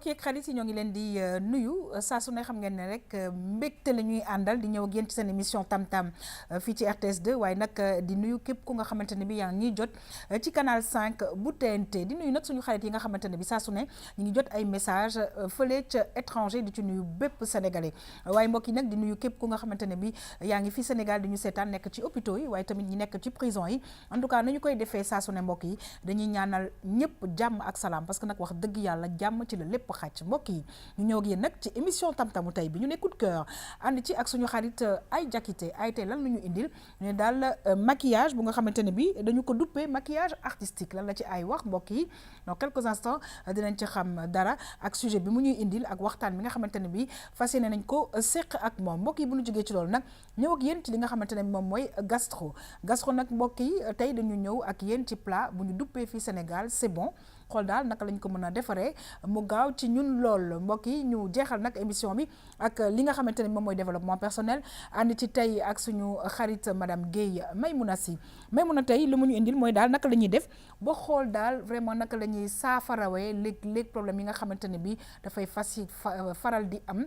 mbokk yeeg xarit yi ñoo ngi leen di nuyu saa su ne xam ngeen ne rek mbégte la ñuy àndal di ñëw ak yéen ci seen émission tam-tam fii ci RTS 2 waaye nag di nuyu képp ku nga xamante ne bi yaa ngi ñuy jot ci canal 5 bu TNT di nuyu nag suñu xarit yi nga xamante ne bi saa su ne ñu ngi jot ay message fële ca étranger di ci nuyu bépp sénégalais waaye mbokk yi nag di nuyu képp ku nga xamante ne bi yaa ngi fii Sénégal di ñu seetaan nekk ci hôpitaux yi waaye tamit ñi nekk ci prison yi en tout cas nañu koy defee saa su ne mbokk yi dañuy ñaanal ñëpp jàmm ak salaam parce que nag wax dëgg yàlla jàmm ci la lépp xàcc mbokk yi ñu ñëw ak yéen nag ci émission tam-tamu tey bi ñu ne coup de cœur ànd ci ak suñu xarit ay jakité ay tey lan la ñu indil ñu daal maquillage bu nga xamante ne bi dañu ko duppee maquillage artistique lan la ci ay wax mbokk yi dans quelques instants dinañ ci xam dara ak sujet bi mu ñuy indil ak waxtaan bi nga xamante ne bi fas yéene nañ ko séq ak moom mbokk yi bu ñu jógee ci loolu nag ñëw ak yéen ci li nga xamante ne bi moom mooy gastro nag mbokk yi tey dañu ñëw ak yéen ci plat bu ñu duppee fii Sénégal c'est bon xool daal naka lañ ko mën a defaree mu gaaw ci ñun lool mbokk yi ñu jeexal nag émission bi ak li nga xamante ne moom mooy développement personnel ànd ci tey ak suñu xarit madame Guèye Maymouna Sy Maymouna tey li mu ñu indil mooy daal naka la ñuy def ba xool daal vraiment naka la ñuy saafarawee léeg problème yi nga xamante ne bi dafay faral di am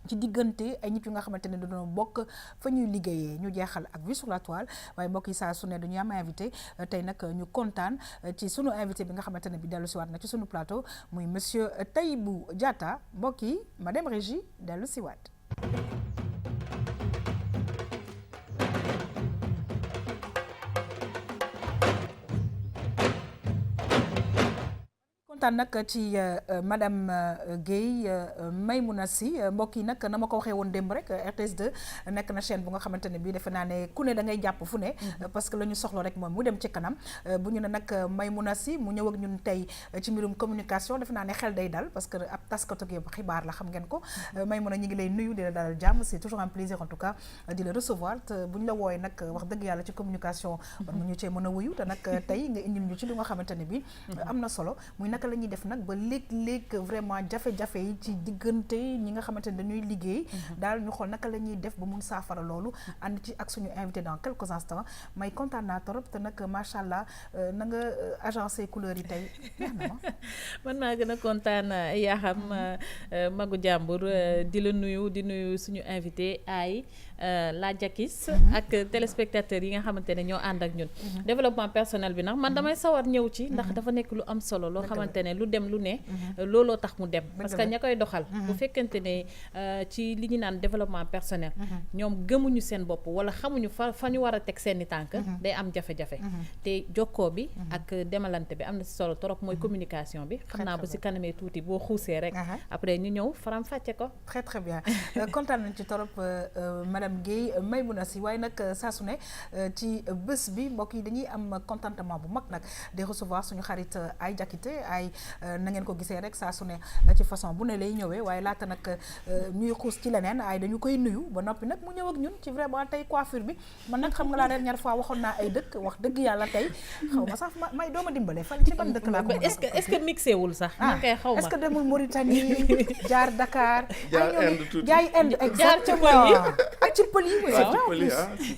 ci diggante ay nit yu nga xamante ne dañoo bokk fa ñuy liggéeyee ñu jeexal ak vue sur la toile waaye mbokk yi saa su ne dañuy am invité tey nag ñu kontaan ci sunu invité bi nga xamante ne bi dellu siwaat na ci sunu plateau muy monsieur Tahibou Diatta mbokk yi madame Régie dellu siwaat kontaan nag ci madame Guèye Maymouna Sy mbokk yi nag na ma ko waxee woon démb rek RTS 2 nekk na chaîne bu nga xamante ne bii defe naa ne ku ne da ngay jàpp fu ne parce que la ñu soxla rek moom mu dem ci kanam bu ñu ne nag Maymouna Sy mu ñëw ak ñun tey ci mbirum communication defe naa ne xel day dal parce que ab taskatu xibaar la xam ngeen ko Maymouna ñi ngi lay nuyu di la dalal jàmm c'est toujours un plaisir en tout cas di la recevoir te bu ñu la wooyee nag wax dëgg yàlla ci communication war mu ñu cee mën a wuyu te nag tey nga indil ñu ci li nga xamante ne bi am na solo muy naka la ñuy def nag ba léeg-léeg vraiment jafe-jafe yi ci diggante ñi nga xamante ne dañuy liggéey daal ñu xool naka la ñuy def ba mun saafara loolu ànd ci ak suñu invité dans quelques instants may kontaan naa trop te nag macha allah na nga agencé couleurs yi tey neex na ma man maa gën a kontaan yaa xam magu jàmbur di la nuyu di nuyu suñu invité ay la Jakis ak téléspectateurs yi nga xamante ne ñoo ànd ak ñun développement personnel bi nag man damay sawar ñëw ci ndax dafa nekk lu am solo loo xamante ne lu dem lu ne looloo tax mu dem parce que ña koy doxal bu fekkente ne ci li ñu naan développement personnel ñoom gëmuñu seen bopp wala xamuñu fa ñu war a teg seeni tànk day am jafe-jafe te jokkoo bi ak demalante bi am na si solo trop mooy communication bi xam naa ba si kanamee tuuti boo xuusee rek après ñu ñëw faram fàcce ko très très bien kontaan nañ ci trop madame Guèye Maymouna Sy waaye nag saa su ne ci bés bi mbokk yi dañuy am contentement bu mag nag di recevoir suñu xarit ay jakité ay na ngeen ko gisee rek saa su ne ci façon bu ne lay ñëwee waaye laata nag ñuy xuus ci leneen ay dañu koy nuyu ba noppi nag mu ñëw ak ñun ci vraiment tey coiffure bi man nag xam nga la dernière fois waxoon naa ay dëkk wax dëgg yàlla tey xaw ma sax may dooma dimbale fan ci ban dëkk laa ko est-ce que mixé wul sax man kay xaw ma est-ce que demul Mauritanie jaar Dakar jaay Inde exactement ak ci pël yi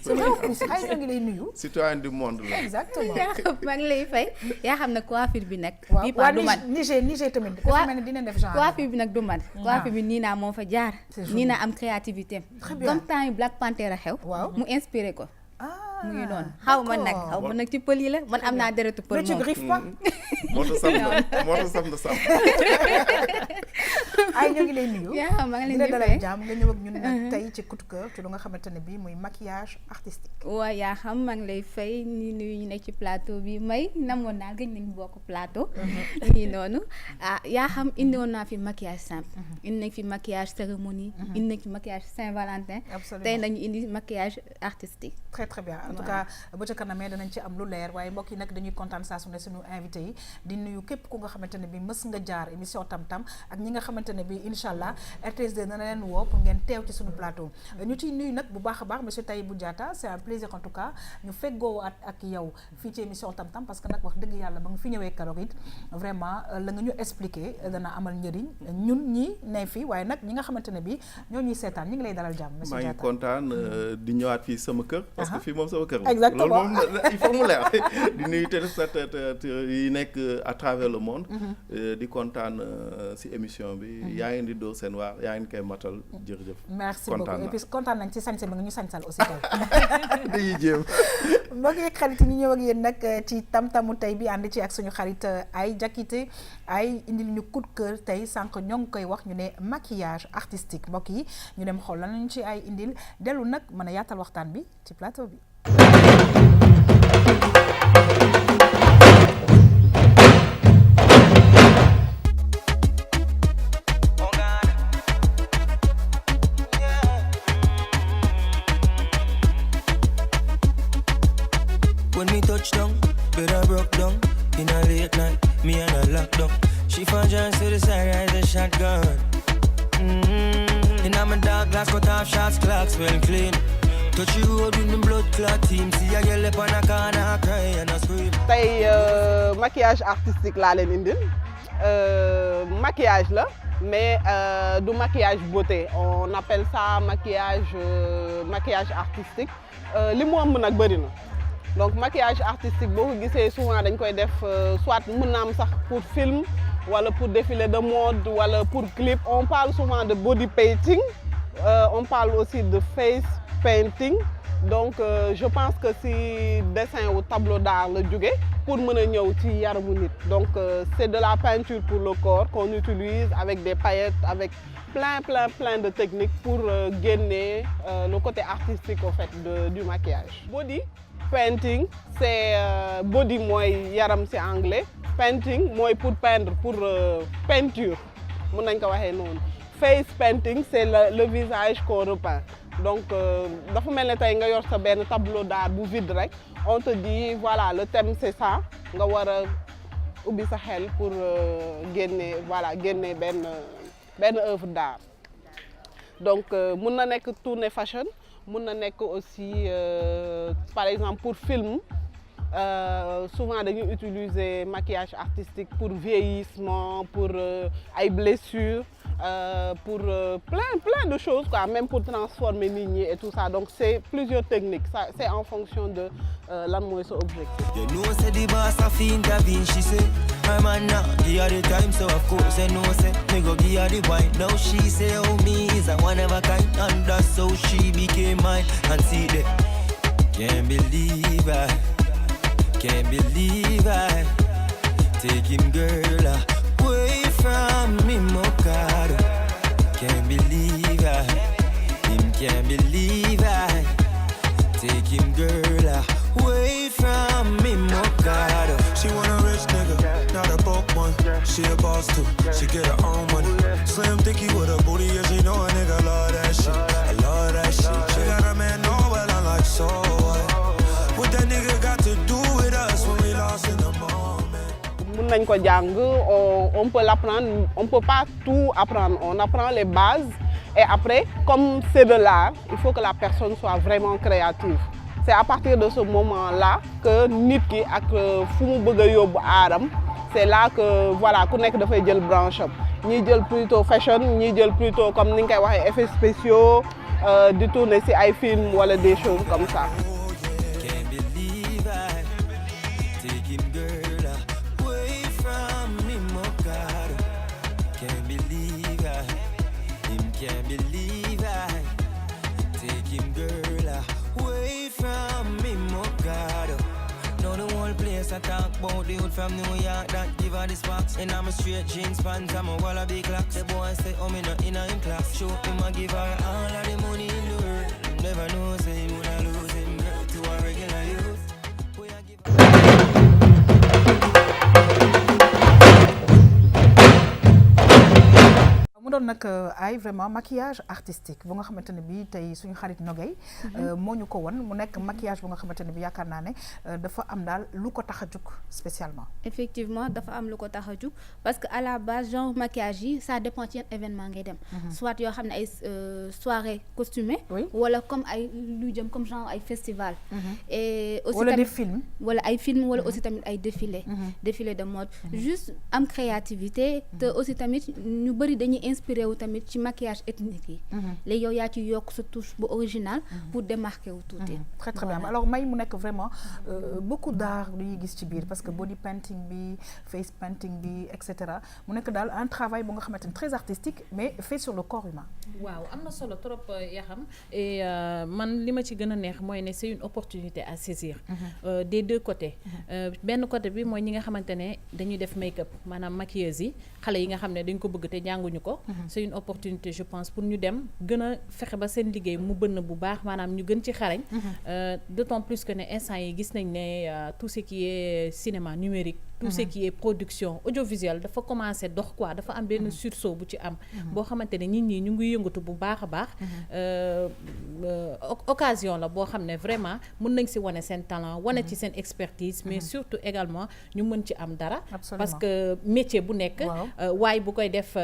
c'est vrai en plus ay ñoo ngi lay nuyu citoyen du monde la exactement maa ngi lay fay yaa xam ne coiffure bi nag waaw du man Niger tamit dafa mel ne dina def genre coiffure bi nag du man coiffure bi nii naa moo fa jaar nii naa am créativité comme temps yi Black Panther a xew mu inspiré ko mu ngi noonu xaw ma nag ci pël yi la man am naa deretu pël moom griffe pas moo tax saf na saf ay ñoo ngi lay nuyu yaa maa ngi leen di dalal fay jàmm nga ñëw ak ñun nag tey ci coup de cœur ci lu nga xamante ne bii muy maquillage artistique waaw yaa xam maa ngi lay fay ni nuyu ñu nekk ci plateau bi may namoon naa gëj nañu bokk plateau nii noonu yaa xam indi woon naa fi maquillage simple indi nañ fi maquillage cérémonie indi nañ fi maquillage Saint-Valentin tey nañu indi maquillage artistique très très bien en tout cas ba ca kanamee danañ ci am lu leer waaye mbokk yi nag dañuy kontaan saa su ne suñu invité yi di nuyu képp ku nga xamante ne bi mës nga jaar émission tam-tam ak ñi nga xamante ne bi bi incha allah RTS2 dana leen woo pour ngeen teew ci suñu plateau ñu ciy nuyu nag bu baax a baax monsieur Tahibou Diatta c'est un plaisir en tout cas ñu feggoo ak yow fii ci émission Tam Tam parce que nag wax dëgg yàlla ba nga fi ñëwee keroog it vraiment la nga ñu expliquer dana amal njëriñ ñun ñi ne fii waaye nag ñi nga xamante ne bi ñoo ñuy seetaan ñi ngi lay dalal jàmm monsieur Diatta. maa ngi kontaan di ñëwaat fii sama kër. parce que fii moom sama kër la. exactement loolu moom il faut mu leer di nuyu téléspectateurs yi nekk à travers le monde. di kontaan si émission bi. yaa ngi di dóor seen waar yaa ngi koy matal jërëjëf. merci beaucoup et puis kontaan nañ ci sañse bi nga ñu sañsal aussi tey. dañuy jéem. mbokk yeeg xarit yi ñu ñëw ak yéen nag ci tam-tamu tey bi ànd ci ak suñu xarit ay Diakité ay indil ñu coup de cœur tey sànq ñoo ngi koy wax ñu ne maquillage artistique mbokk yi ñu dem xool lan lañu ci ay indil dellu nag mën a yaatal waxtaan bi ci plateau bi. When me touch down, bed I broke down. In a late night, me and a lockdown. She found John to the side, rise a shotgun. In my dark glass, cut off shots, clocks well clean. Touch you road with the blood clot team. See a girl up on a corner, cry and a scream. Tey maquillage artistique laa leen indil maquillage la mais du maquillage beauté on appelle ça maquillage artistique li mu ëmb nag bëri na. Donc maquillage artistique boo ko gisee souvent dañ koy def soit mën na am sax pour film wala pour défilé de mode wala pour clip. On parle souvent de body painting, on parle aussi de face painting. Donc je pense que si dessin ou tableau d'art la jóge pour mën a ñëw ci yaramu nit. Donc c'est de la peinture pour le corps qu'on utilise avec des paillettes, avec plein de techniques pour génner le côté artistique au fait du maquillage. Body painting c'est body mooy yaram ci anglais, painting mooy pour peindre, pour peinture mën nañ ko waxee noonu. Face painting c'est le visage qu'on repeint. Donc dafa mel ne tey nga yor sa benn tableau d'art bu vide rek on te dit voilà le thème c'est ça nga war a ubbi sa xel pour génne benn œuvre d'art. Donc mun na nekk tournée fashion, mun na nekk aussi par exemple pour film. Souvent dañuy utiliser maquillage artistique pour vieillissement, pour ay blessures, pour plein de choses quoi, même pour transformer nit ñi et tout ça. Donc c'est plusieurs techniques, ça c'est en fonction de lan mooy sa objectif. You know say the boss a fi intervene, she say I'm a now give her the time, so of course I know say me go give her the wine. Now she say oh me is a one of a kind, and that's how she became mine. And see that, can't believe I take him girl away from me, Mokado. Can't believe I take him girl away from me, Mokado. She want a rich nigga, not a broke one. She a boss too, she get her own money. Slim thicky with a booty, yeah, she know a nigga love that shit. I love that shit. She got a man, know well, I'm like, so what that nigga got to do with us when we lost in the moment? Mun nañ ko jàng, on peut l'apprendre, on peut pas tout apprendre, on apprend les bases et après comme c'est de l'art, il faut que la personne soit vraiment créative. C'est à partir de ce moment-là que nit ki ak fu mu bëgg a yóbbu aaram, c'est là que voilà ku nekk dafay jël branche am. Ñi jël plutôt fashion, ñi jël plutôt comme ni nga koy waxee effets spéciaux, di tourner ci ay films wala des choses comme ça. Can't believe I take him girl away from me, Mokado. Now the whole place I talk about the hood from New York that give her the sparks. And I'm a straight jeans pants, I'm a walla big clocks. The boy say, oh me not in class. Show him I give her all of the money in the world. Never know say him when I lose him girl to a regular youth. mu doon nag ay vraiment maquillage artistique bu nga xamante ne bi tey suñu xarit Nogay moo ñu ko won mu nekk maquillage bu nga xamante ne bi yaakaar naa ne dafa am daal lu ko tax a jug spécialement. Effectivement dafa am lu ko tax a jug parce que à la base genre maquillage yi ça dépend ci yan événement ngay dem. soit yoo xam ne ay soirée costumée. wala comme ay lu jëm comme genre ay festival. Et aussi wala des films. wala ay film wala aussi tamit ay défilé de mode. juste am créativité te aussi tamit ñu bëri dañuy inspiré wu tamit ci maquillage ethnique yi. léegi yow yaa ci yokk sa touche bu original pour démarquer wu tuuti. très très bien alors may mu nekk vraiment beaucoup d'art lu ñuy gis ci biir parce que body painting bi face painting bi et cetera mu nekk daal un travail bu nga xamante ni très artistique mais fait sur le corps humain. waaw am na solo trop Yaxam et man li ma ci gën a neex mooy ne c'est une opportunité à saisir. Des deux côtés. benn côté bi mooy ñi nga xamante ne dañuy def make-up maanaam maquilleuse yi xale yi nga xam ne dañ ko bëgg te jànguñu ko. c'est une opportunité je pense pour ñu dem gën a fexe ba seen liggéey mu bënn bu baax maanaam ñu gën ci xarañ. D'autant plus que ne instant yi gis nañ ne tout ce qui est cinéma numérique. tout ce qui est production audiovisuelle dafa commencer dox quoi dafa am benn sursaut bu ci am. boo xamante ne nit ñi ñu ngi yëngatu bu baax a baax. occasion la boo xam ne vraiment mën nañ si wane seen talent wane ci seen expertise mais surtout également ñu mën ci am dara. parce que métier bu nekk. waaye bu koy def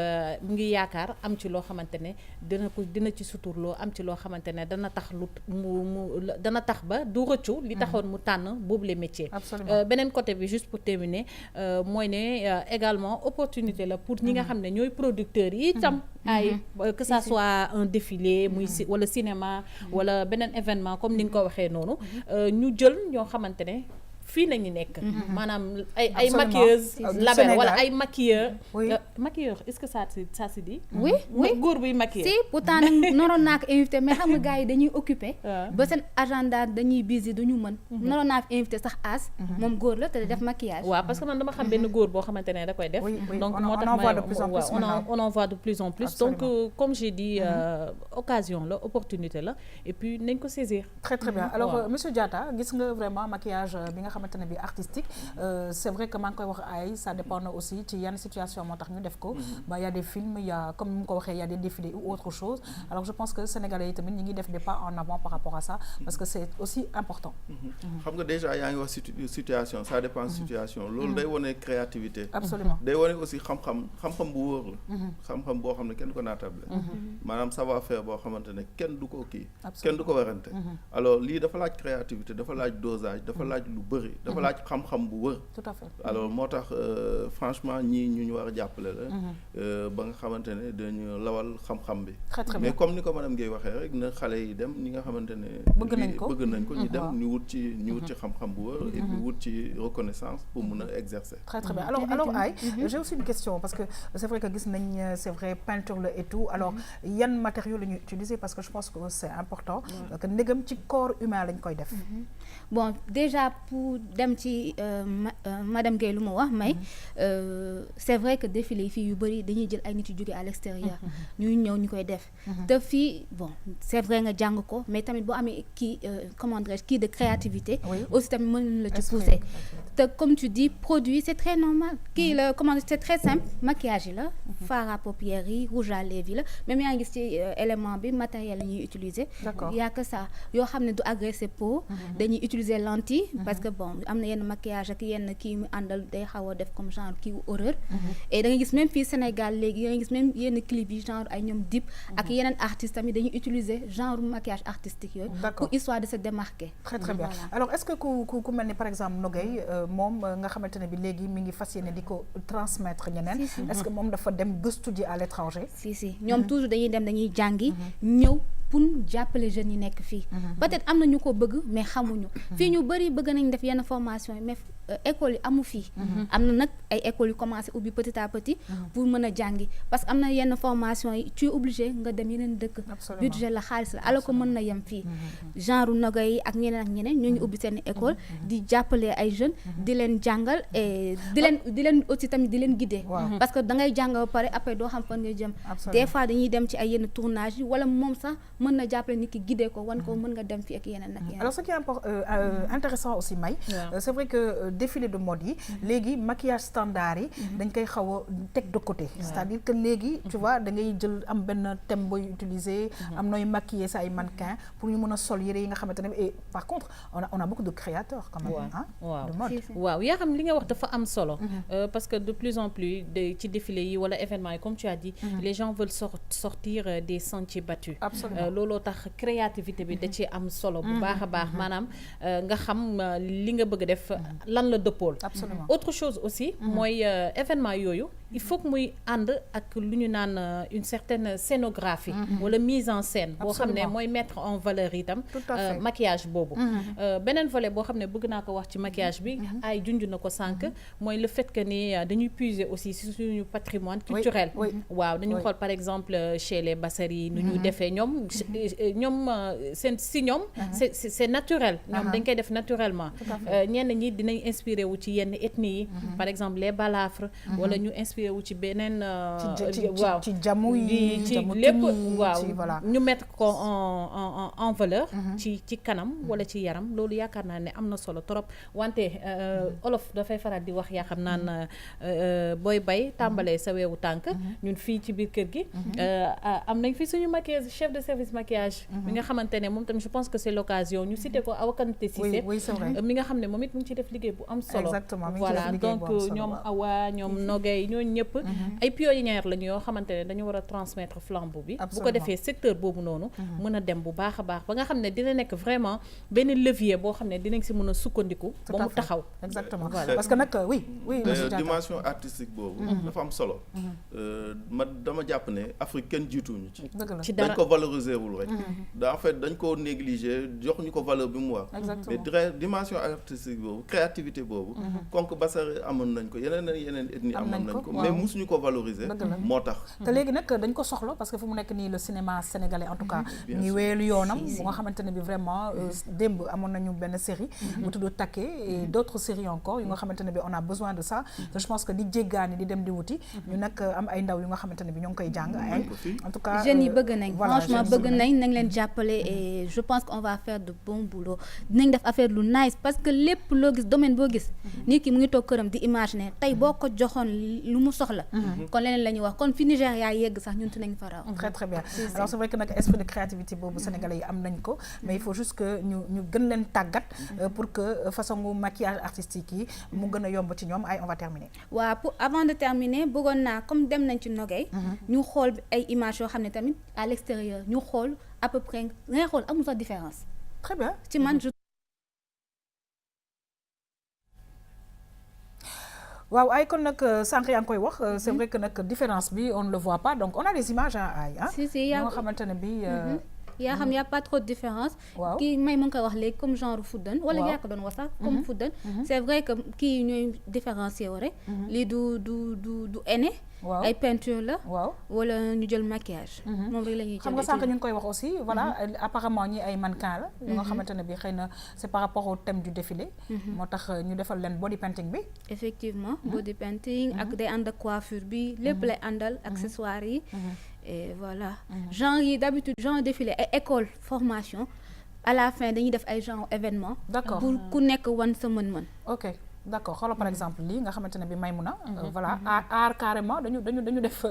mu ngi yaakaar am ci loo xamante ne dina ci suturloo am ci loo xamante ne dana tax dana tax ba du rëccu li taxoon mu tànn boobu les métiers. beneen côté bi juste pour terminer. mooy ne également opportunité la pour ñi nga xam ne ñooy producteurs yi itam ay que ça soit un défilé muy wala cinéma wala beneen événement comme ni nga ko waxee noonu ñu jël ñoo xamante ne fii nañu nekk maanaam ay maquilleuse label wala ay maquilleur est-ce que ça se dit oui góor buy maquiller si pourtant nag naroon naa ko invité mais xam nga gars yi dañuy occupé ba seen agenda dañuy busy duñu mën naroon naa fi invité sax as moom góor la te def maquillage waaw parce que man dama xam benn góor boo xamante ne da koy def donc moo tax on en voit de plus en plus donc comme j'ai dit occasion la opportunité la et puis nañ ko saisir très très bien alors monsieur Diatta gis nga vraiment maquillage bi nga xamante ne bi artistique c'est vrai que maa ngi koy wax ay ça dépend na aussi ci yenn situation moo tax ñu def ko ba y a des films y a comme ni mu ko waxee y a des défilés ou autre chose alors je pense que sénégalais yi tamit ñi ngi def des pas en avant par rapport à ça parce que c'est aussi important. xam nga déjà yaa ngi wax situation ça dépend situation loolu day wone créativité. absolument day wone aussi xam-xam bu wóor la. xam-xam boo xam ne kenn ko naatable. maanaam savoir faire boo xamante ne kenn du ko kii. kenn du ko werante. alors lii dafa laaj créativité dafa laaj dosage dafa laaj lu bëri. dafa laaj xam-xam bu wër. tout à fait alors moo tax franchement ñii ñu war a jàppale la. ba nga xamante ne dañu lawal xam-xam bi. mais comme ni ko madame Guèye waxee rek na xale yi dem ñi nga xamante ne. bëgg nañ ko ñu dem ñu wut ci xam-xam bu wër. et puis wut ci reconnaissance pour mun a exercer. très très bien alors ay j'ai aussi une question parce que c'est vrai que gis nañ c'est vrai peinture la et tout alors yan matériaux la ñuy utiliser parce que je pense que c'est important. que ndegam ci corps humain lañ koy def. bon déjà pour dem ci madame Guèye lu ma wax may c'est vrai que défilé yi fii yu bëri dañuy jël ay nit yu jóge à l'extérieur ñuy ñëw ñu koy def te fii bon c'est vrai nga jàng ko mais tamit boo amee kii comment dirais-je kii de créativité aussi tamit mën la ci pousser te comme tu dis produit c'est très normal kii la comment c'est très simple maquillage yi la fard à paupières yi rouge à lèvres yi la même yaa ngi gis ci élément bi matériel la ñuy utiliser y a que ça yoo xam ne du agresser peau dañuy utiliser lentille parce que bon am na yenn maquillage ak yenn kii mu àndal day xaw a def comme genre kii horreur et da nga gis même fii Sénégal léegi da nga gis même yenn clip yi genre ay ñoom Dip ak yeneen artistes tamit dañuy utiliser genre maquillage artistique yooyu pour histoire de se démarquer. très très bien alors est-ce que ku mel ni par exemple Nogay moom nga xamante ne bi léegi mi ngi fas yéene di ko transmettre ñeneen est-ce que moom dafa dem gëstu ji à l'étranger si ñoom toujours dañuy jàngi ñëw pour jàppale jeunes yi nekk fii peut-être am na ñu ko bëgg mais xamuñu fii ñu bëri bëgg nañ def yenn formation yi mais école yi amu fii am na nag ay écoles yu commencé ubbi petit à petit pour mën a jàngi parce que am na yenn formation yi tu es obligé nga dem yeneen dëkk budget la xaalis la alors que mën na yem fii genre Nogay yi ak ñeneen ñoo ngi ubbi seen école di jàppale ay jeunes di leen jàngal et di leen aussi tamit di leen guider parce que da ngay jàng ba pare après doo xam fan ngay jëm des fois dañuy dem ci ay yenn tournage yi wala moom sax mën na jàppale nit ki guider ko wan ko mën nga dem fi ak yeneen ak yeneen. Alors ce qui est intéressant aussi May c'est vrai que défilé de mode yi léegi maquillage standard yi dañ koy xaw a teg de côté c'est-à-dire que léegi tu vois da ngay jël am benn thème booy utiliser am nooy maquiller sa ay mannequin pour ñu mën a sol yére yi nga xamante ne et par contre on a beaucoup de créateurs quand même de mode. waaw yaa xam li nga wax dafa am solo parce que de plus en plus ci défilé yi wala événement yi comme tu as dit les gens veulent sortir des sentiers battus. Absolument. looloo tax créativité bi da ci am solo bu baax a baax maanaam nga xam li nga bëgg def lan la dëppool. Absolument. Autre chose aussi mooy événement yooyu il faut que muy ànd ak lu ñu naan une certaine scénographie wala mise en scène boo xam ne mooy mettre en valeur itam maquillage boobu beneen volet boo xam ne bëgg naa ko wax ci maquillage bi ay junj na ko sànq mooy le fait que ni dañuy puiser aussi si suñu patrimoine culturel waaw dañu xool par exemple chez les Bassari nu ñu defee ñoom seen si ñoom c'est naturel ñoom dañ koy def naturellement ñenn ñi dinañ inspiré wu ci yenn ethnie yi par exemple les balafres wala ñu inspiré wu ci beneen waaw ci jamu yi ci lépp waaw ñu mettre ko en valeur ci kanam wala ci yaram loolu yaakaar naa ne am na solo trop wante olof dafay faral di wax yaa xam naan booy bay tàmbalee sa weewu tànk ñun fii ci biir kër gi am nañ fi suñu maquillage chef de service maquillage mi nga xamante ne moom tamit je pense que c'est l'occasion ñu cité ko Awa Kanouté Cissé mi nga xam ne moom it mu ngi ci def liggéey bu am solo voilà donc ñoom Awa ñoom Nogay ñooñu ñëpp ay pionnières lañu yoo xamante ne dañu war a transmettre flambeau bi bu ko defee secteur boobu noonu mën a dem bu baax a baax ba nga xam ne dina nekk vraiment benn levier boo xam ne dinañ si mën a sukkandiku ba mu taxaw exactement parce que nag oui dimension artistique boobu dafa am solo dama jàpp ne Afrique kenn jiituñu ci dañ ko valoriser wul rek en fait dañ ko négliger jox ñu ko valeur bi mu war mais dimension artistique boobu créativité boobu konk Bassari amoon nañ ko yeneen ethnie amoon nañ ko mais musuñu ko valoriser moo tax te léegi nag dañ ko soxla parce que fu mu nekk nii le cinéma sénégalais en tout cas ñuy wéyelu yoonam bu nga xamante ne bi vraiment démb amoon nañu benn série bu tudd Takke et d'autres séries encore yu nga xamante ne bi on a besoin de ça te je pense que di jéggaani di dem di wuti ñu nag am ay ndaw yu nga xamante ne bi ñoo ngi koy jàng ay en tout cas jeunes yi bëgg nañ franchement bëgg nañ leen jàppale et je pense qu'on va faire de bon boulot dinañ def affaire lu nice parce que lépp loo gis domaine boo gis nit ki mu ngi toog këram di imaginer tey boo ko joxoon lu mu soxla kon leneen la ñuy wax kon fi Nigéria yegg sax ñun nañ fa raw très très bien alors c'est vrai que nag esprit de créativité boobu sénégalais yi am nañ ko mais il faut juste que ñu gën leen tàggat pour que façon maquillage artistique yi mu gën a yomb ci ñoom ay on va terminer waaw pour avant de terminer bëggoon naa comme dem nañ ci Nogay ñu xool ay images yoo xam ne tamit à l'extérieur ñu xool à peu près ngay xool amul sax différence très bien ci man waaw ay kon nag sànq yaa ngi koy wax c'est vrai que nag différence bi on ne le voit pas donc on a des images ay si nga xamante ne bi yaa xam y a pas trop de différence kii may mu ngi koy wax léegi comme genre fuddan wala yaa ko doon wax sax comme fuddan c'est vrai que kii ñooy différencier wu rek lii du aîné ay peinture la wala ñu jël maquillage moom rek la ñuy jël xam nga sànq ñu ngi koy wax aussi voilà apparemment ñi ay mannequin la yu nga xamante ne bi xëy na c'est par rapport au thème du défilé moo tax ñu defal leen body painting bi effectivement body painting ak day ànd ak coiffure bi lépp lay àndal accessoires yi et voilà genre yi d'habitude genre défilé ay école formation à la fin dañuy def ay genre événement d'accord pour ku nekk wan sa mën-mën ok d'accord xoolal par exemple lii nga xamante ne bi Maymuna voilà art carrément dañu def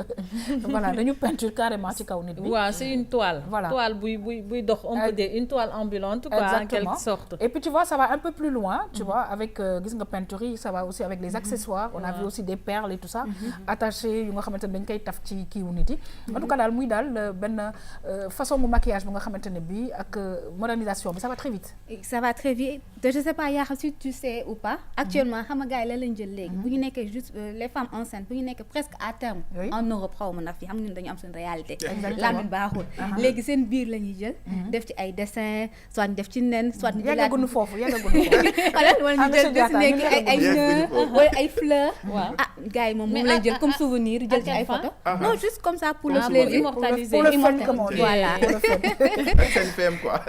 voilà dañu peinture carrément ci kaw nit bi waaw c'est une toile voilà toile buy dox on peut dire une toile ambulante quoi en quelque sorte et puis tu vois ça va un peu plus loin tu vois avec gis nga peinture yi ça va aussi avec les accessoires on a vu aussi des perles et tout ça attachées yu nga xamante ne dañ koy taf ci kiiwu nit yi en tout cas daal muy daal benn façon mu maquillage bu nga xamante ne bi ak modernisation bi ça va très vite je sais pas yaa xam si tu sais ou pas actuellement xam nga gars yi la lañ jël léegi bu ñu nekkee juste les femmes enceintes bu ñu nekkee presque à terme en Europe xaw ma na fi xam ñun dañu am suñu réalité laamin baaxul léegi seen biir la ñuy jël def ci ay dessin soit ñu def ci nen soit ñu yàggagunu foofu wala ñu jël dessiné ay nœuds wala ay fleurs gars yi moom lañ jël comme souvenir jël ci ay photos non juste comme ça pour le plaisir immortaliser voilà quoi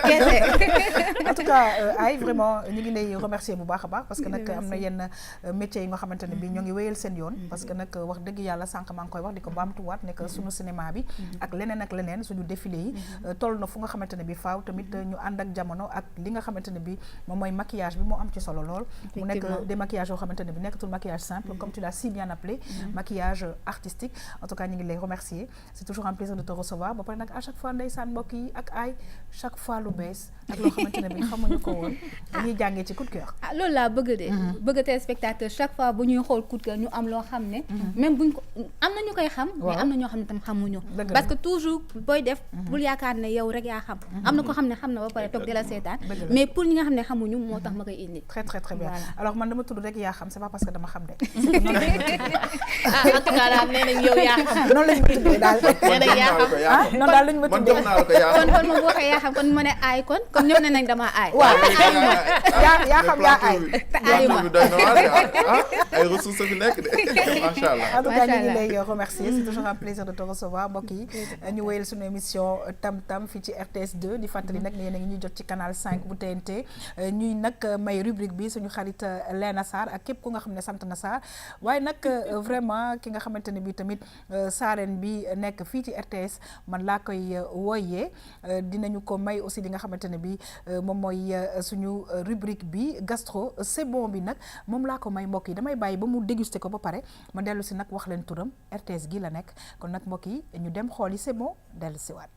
en tout cas ay vraiment vraiment ñu ngi lay remercier bu baax a baax parce que nag am na yenn métiers yi nga xamante ne bi ñoo ngi wéyal seen yoon parce que nag wax dëgg yàlla sànq maa ngi koy wax di ko baamtuwaat ne que suñu cinéma bi ak leneen suñu défilé yi toll na fu nga xamante ne bi faaw tamit ñu ànd ak jamono ak li nga xamante ne bi moom mooy maquillage bi moo am ci solo lool mu nekk des maquillages yoo xamante ne bi nekkatul maquillage simple comme tu l'as si bien appelé maquillage artistique en tout cas ñu ngi lay remercier c'est toujours un plaisir de te recevoir ba pare nag à chaque fois ndeysaan mbokk yi ak ay chaque fois lu bees ak loo xamante ne bi xamuñu ko woon dañuy jàngee ci coup de cœur loolu laa bëgg de bëgg téléspectateur chaque fois bu ñuy xool coup de cœur ñu am loo xam ne même buñ ko am na ñu koy xam mais am na ñoo xam ne tam xamuñu parce que toujours booy def bul yaakaar ne yow rek yaa xam am na ko xam ne xam na ba pare toog di la seetaan mais pour ñi nga xam ne xamuñu moo tax ma koy indi très très très bien alors man dama tudd rek yaa xam c'est pas parce que dama xam de en tout cas daal nee nañ yow yaa xam noonu lañ ma tuddee daal nee nañ yaa xam noonu daal lañ ma tuddee kon moom boo waxee yaa xam kon mu ne aay kon comme ñëpp ne nañ dama aay waaw yaa xam yaa aay te aay ma ay ressources fi nekk de macha allah en tout cas ñu ngi lay remercier c'est toujours un plaisir de te recevoir mbokk yi ñu wéyal suñu émission Tam Tam fii ci RTS 2 di fàttali nag ne yéen a ngi ñuy jot ci canal 5 bu TNT ñuy nag may rubrique bi suñu xarit Léna Sarr ak képp ku nga xam ne sant na Sarr waaye nag vraiment ki nga xamante ne bi tamit saareen bi nekk fii ci RTS man laa koy wooyee dinañu ko may aussi li nga xamante ne bi moom mooy suñu rubrique bi gastro c'est bon bi nag moom laa ko may mbokk yi damay bàyyi ba mu déguster ko ba pare ma dellu si nag wax leen turam RTS gi la nekk kon nag mbokk yi ñu dem xool yi c'est bon dellu si waat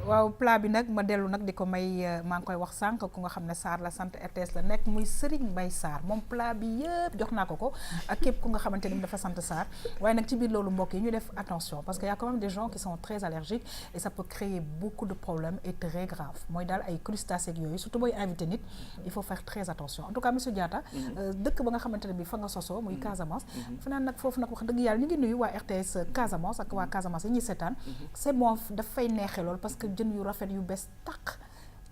waaw plat bi nag ma dellu nag di ko may maa ngi koy wax sànq ku nga xam ne Sarr la sant RTS la nekk muy Serigne Mbaye Sarr moom plat bi yëpp jox naa ko ak képp ku nga xamante ni dafa sant Sarr waaye nag ci biir loolu mbokk yi ñu def attention parce que y a quand même des gens qui sont très allergiques et ça peut créer beaucoup de problèmes et très grave mooy daal ay crustacés yooyu surtout booy invité nit il faut faire très attention en tout cas monsieur Diatta dëkk ba nga xamante ne bi fa nga sosoo muy Casamance fa naan nag foofu nag wax dëgg yàlla ñu ngi nuyu waa RTS Casamance ak waa Casamance yi ñuy seetaan c'est bon dafay neexee lool parce que jën yu rafet yu bees tàq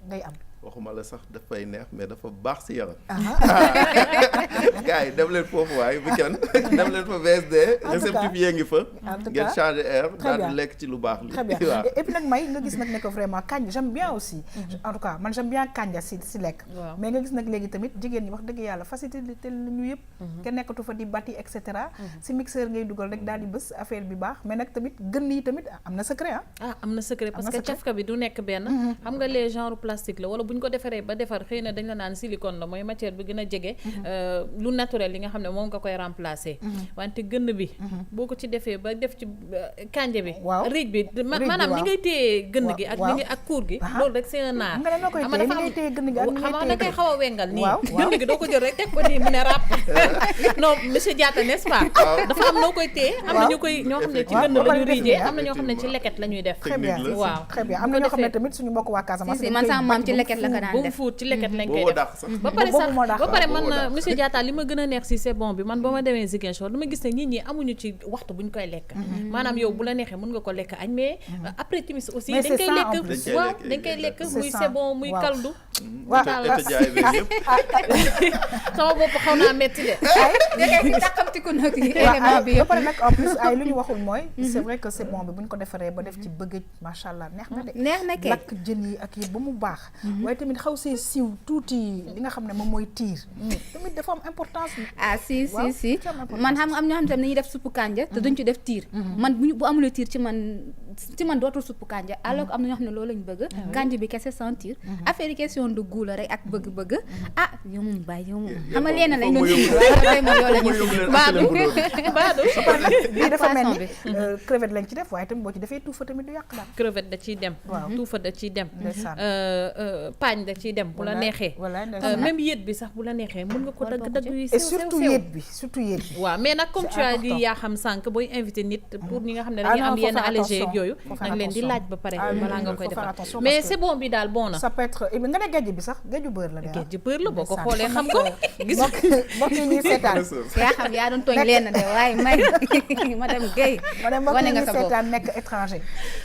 ngay am waxuma la sax dafay neex mais dafa baax si yaram gars yi dem leen foofu waay weekend dem leen fa VSD réceptifié ngi fa ngeen changer air daal di lekk ci lu baax li très bien et puis nag may nga gis nag ne que vraiment kànja j'aime bien aussi en tout cas man j'aime bien kànja si lekk mais nga gis nag léegi tamit jigéen ñi wax dëgg yàlla facilité ñu yëpp kenn nekkatu fa di bati et cetera si mixeur ngay dugal rek daal di bës affaire bi baax mais nag tamit gën yi tamit am na secret am na secret parce que cafka bi du nekk benn xam nga les genres plastique la wala bu ñu ko defaree ba defar xëy na dañ la naan silicone la mooy matière bi gën a jege lu naturel li nga xam ne moom nga koy remplacer wante gën bi boo ko ci defee ba def ci kànja bi riij bi maanaam ni ngay téye gën gi ak ni ak kuur gi loolu rek c'est un art xam nga da koy xaw a wengal nii gën gi doo ko jël rek teg ko nii mu ne ràpp non monsieur Diatta n'est-ce pas dafa am noo koy téye am na ñu koy ñoo xam ne ci gën la ñu riijee am na ñoo xam ne ci leket la ñuy def waaw très bien am na ñoo xam ne tamit suñu mbokk waa Casamance ci leket la ko daan def fuut ci leket lañ koy def ba pare sax ba pare man monsieur Diatta li ma gën a neex si c'est bon bi man ba ma demee Ziguinchor dama gis ne nit ñi amuñu ci waxtu bu ñu koy lekk maanaam yow bu la neexee mën nga ko lekk añ mais après timis aussi dañ koy lekk waaw dañ koy lekk muy c'est bon muy kaldu sama bopp xaw naa metti de daqamtiku nag élément bi ba pare nag en plus ay lu ñu waxul mooy c'est vrai que c'est bon bi bu ñu ko defaree ba def ci bëggëj macha allah neex na de neex na kay lakk jën yi ak yi ba mu baax waaye tamit xaw see siiw tuuti li nga xam ne moom mooy tiir tamit dafa am importance si man xam nga am ñoo xam ne dañuy def suppu kànja te duñ ci def tiir man bu amulee tiir ci man dootul suppu kànja alors que am na ñoo xam ne loolu lañ bëgg kànja bi kese sans tiir affaire yi question de goût la rek ak bëgg-bëgg yow moom bàyyi yow moom xam nga leen lañ doon tiir waaye moom yow la ñu baadu bii dafa mel ni crevette lañ ci def waaye tamit boo ci defee tuufa tamit du yàq daal crevette da ciy dem tuufa da ciy dem paañ da ciy dem bu la neexee même yéet bi sax bu la neexee mën nga ko dagg yu sew surtout yéet bi waaw mais nag comme tu as dit yaa xam sànq booy invité nit pour ñi nga xam ne dañuy am yenn allergie ak yooyu nag leen di laaj ba pare balaa nga koy defar mais c'est bon bi daal bon na ça peut être nga ne gajj bi sax gajju beurre la gajju beurre la boo ko xoolee xam ko gis mbokk yi ñuy seetaan yaa xam yaa doon tooñ leen de waaye may madame Guèye mbokk yi ñuy seetaan nekk étranger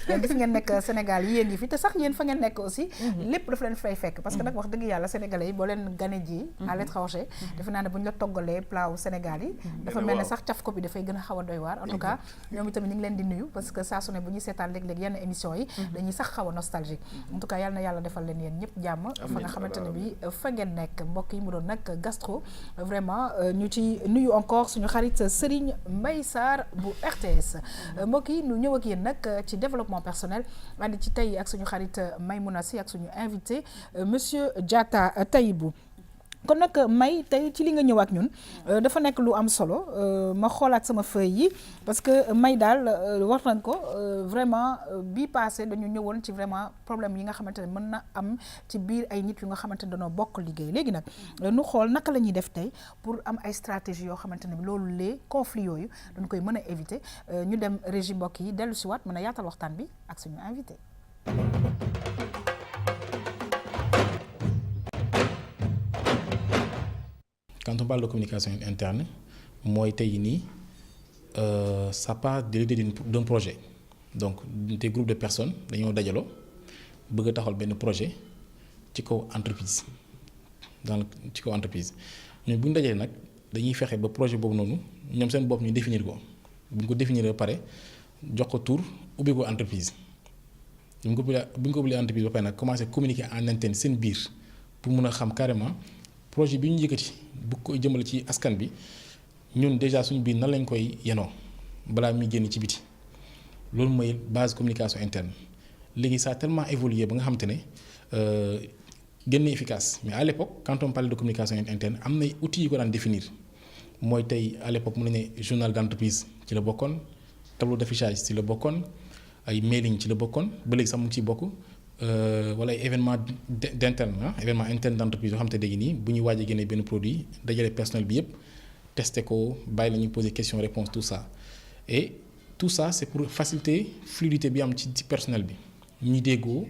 gis ngeen nekk Sénégal yi yéen yi fi te sax yéen fa ngeen nekk aussi lépp dafa leen fay fekk parce que nag wax dëgg yàlla sénégalais yi boo leen gane ji à l'étranger defe naa ne bu ñu la toggalee plat wu Sénégal yi dafa mel ne sax caf ko bi dafay gën a xaw a doy waar en tout cas ñoom itamit ñu ngi leen di nuyu parce que saa su ne bu ñuy seetaan léeg-léeg yenn émission yi dañuy sax xaw a nostalgique en tout cas yàlla na yàlla defal leen yéen ñëpp jàmm fa nga xamante ne bi fa ngeen nekk mbokk yi mu doon nag gastro vraiment ñu ci nuyu encore suñu xarit Serigne Mbaye Sarr bu RTS mbokk yi ñu ñëw ak yéen nag ci développement personnel andi ci tey ak suñu xarit Maymouna Sy ak suñu invité monsieur Diatta Tahibou kon nag May tey ci li nga ñëw ak ñun dafa nekk lu am solo ma xoolaat sama feuille yi parce que May daal wax nañ ko vraiment bii passé dañu ñëwoon ci vraiment problème yi nga xamante ne mën na am ci biir ay nit yu nga xamante ne dañoo bokk liggéey léegi nag nu xool naka la ñuy def tey pour am ay stratégie yoo xamante ne loolu les conflits yooyu dañ koy mën a éviter ñu dem régie mbokk yi dellu si waat mën a yaatal waxtaan bi ak suñu invité. Quand on parle de communication interne, moi, ça part de l'idée d'un projet. Donc, des groupes de personnes, ils ont d'ailleurs bëgg taxal benn projet ci kaw entreprise ci kaw entreprise ñun bu ñu dajee nag dañuy fexe ba projet boobu noonu ñoom seen bopp ñu définir ko bu ñu ko définir ba pare jox ko tur ubbi ko entreprise bu ñu ko ubbi entreprise ba pare nag commencer communiquer en interne seen biir pour mun a xam carrément projet bi ñu yëkkati bu ko jëmale ci askan bi ñun déjà suñu biir nan lañ koy yenoo balaa muy génn ci biti loolu mooy base communication interne léegi ça a tellement évolué ba nga xamante ne gën na efficace mais à l'époque quand on parlait de communication interne am na outils yi ko daan définir mooy tey à l'époque mu ne journal d'entreprise ci la bokkoon tableau d'affichage ci la bokkoon ay mailing ci la bokkoon ba léegi sax mu ngi ciy bokk wala ay événement d'interne événement interne d'entreprise yoo xam te léegi nii bu ñuy waaj a génne benn produit dajale personnel bi yëpp testé ko bàyyi la ñuy poser question réponse tout ça et tout ça c'est pour faciliter fluidité bi am ci personnel bi ñi déggoo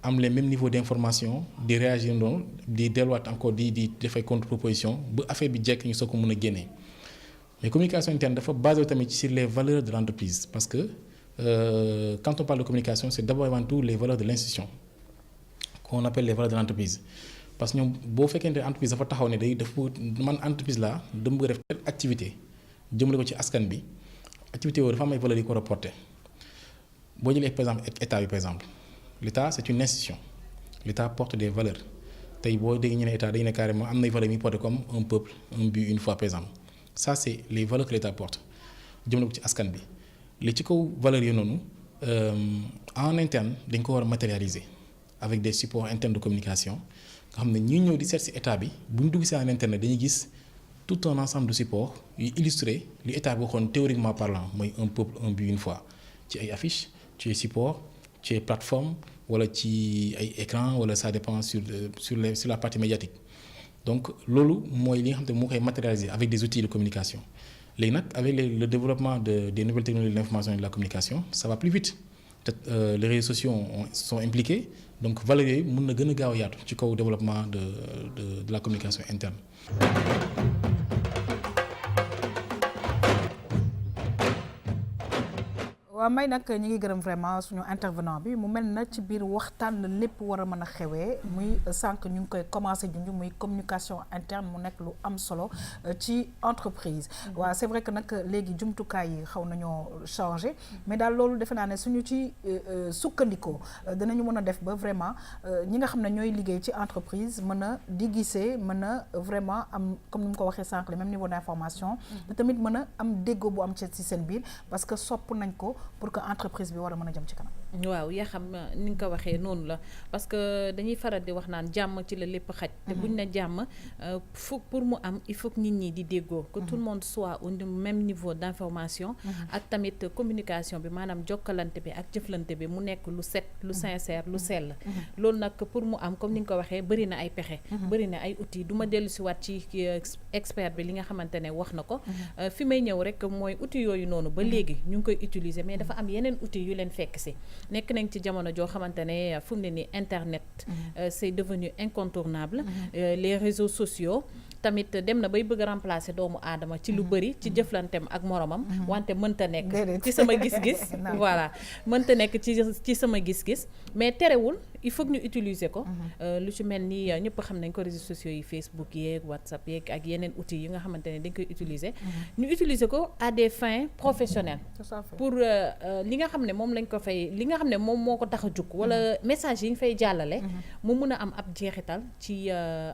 am les mêmes niveaux d'information di réagir noonu di delluwaat encore di def ay contre-proposition ba affaire bi jekk ñu soo ko mën a génnee mais communication interne dafa basé tamit sur les valeurs de l'entreprise parce que quand on parle de communication c'est d'abord avant tout les valeurs de l'institution qu'on appelle les valeurs de l'entreprise parce que ñoom boo fekkente entreprise dafa taxaw ne day dafa man entreprise la dama bëgg a def telle activité jëmale ko ci askan bi activité yooyu dafa am ay valeurs yi ko rapporté boo jëlee par exemple état bi par exemple l'État c'est une institution l'État porte des valeurs tey boo dégg ñu ne état dañu ne carrément am nay valeurs yi muy porté comme un peuple un but une foi par exemple ça c'est les valeurs que l'État porte jëmale ko ci askan bi li ci kaw valeurs yi noonu en interne dañ ko war a matérialiser avec des supports internes de communication nga xam ne ñi ñëw di seet ci état bi bu ñu dugg ci en interne dañuy gis tout un ensemble de supports yu illustré li état bi waxoon théoriquement parlant mooy un peuple un but une foi ci ay affiches ci ay supports ci ay plateformes wala ci ay écrans wala ça dépend sur la partie médiatique donc loolu mooy li nga xam ne moo koy matérialiser avec des outils de communication léegi nag avec le développement des nouvelles technologies de l'information et de la communication ça va plus vite peut-être les réseaux sociaux sont impliqués donc valeurs yooyu mën na gën a gaaw a yaatu ci kaw développement de la communication interne. waaw may nag ñi ngi gërëm vraiment suñu intervenant bi mu mel na ci biir waxtaan la lépp war a mën a xewee muy sànq ñu ngi koy commencé junj muy communication interne mu nekk lu am solo ci entreprise waaw c'est vrai que nag léegi jumtukaay yi xaw nañoo changer mais daal loolu defe naa ne suñu ci sukkandikoo dinañu mën a def ba vraiment ñi nga xam ne ñooy liggéey ci entreprise mën a di gisee mën a vraiment am comme ni mu ko waxee sànq le même niveau d'information te tamit mën a am déggoo bu am ci seen biir parce que sopp nañ ko pour que entreprise bi war a mën a jëm ci kanam. waaw yaa xam ni nga ko waxee noonu la parce que dañuy faral di wax naan jàmm ci la lépp xaj. te buñ ne jàmm pour mu am il faut que nit ñi di déggoo. que tout le monde soit au même niveau d'information. ak tamit communication bi maanaam jokkalante bi ak jëflante bi mu nekk lu set lu sincère lu sell. loolu nag pour mu am comme ni nga ko waxee bëri na ay pexe. bëri na ay outils du ma dellu si waat ci expert bi li nga xamante ne wax na ko. fi may ñëw rek mooy outils yooyu noonu ba léegi ñu ngi koy utiliser mais dafa am yeneen outils yu leen fekk si nekk nañ ci jamono joo xamante ne fu mu ne ni internet c'est devenu incontournable les réseaux sociaux tamit dem na bay bëgg a remplacer doomu aadama ci lu bëri ci jëflantem ak moromam wante mënta nekk ci sama gis-gis voilà mënta nekk ci sama gis-gis mais terewul il faut que ñu utiliser ko lu ci mel ni ñëpp xam nañ ko réseaux sociaux yi Facebook yeeg WhatsApp yeeg ak yeneen outils yi nga xamante ne dañ koy utiliser ñu utiliser ko à des fins professionnelles pour li nga xam ne moom lañ ko fay li nga xam ne moom moo ko tax a jug wala message yi ñu fay jàllale mu mun a am ab jeexital ci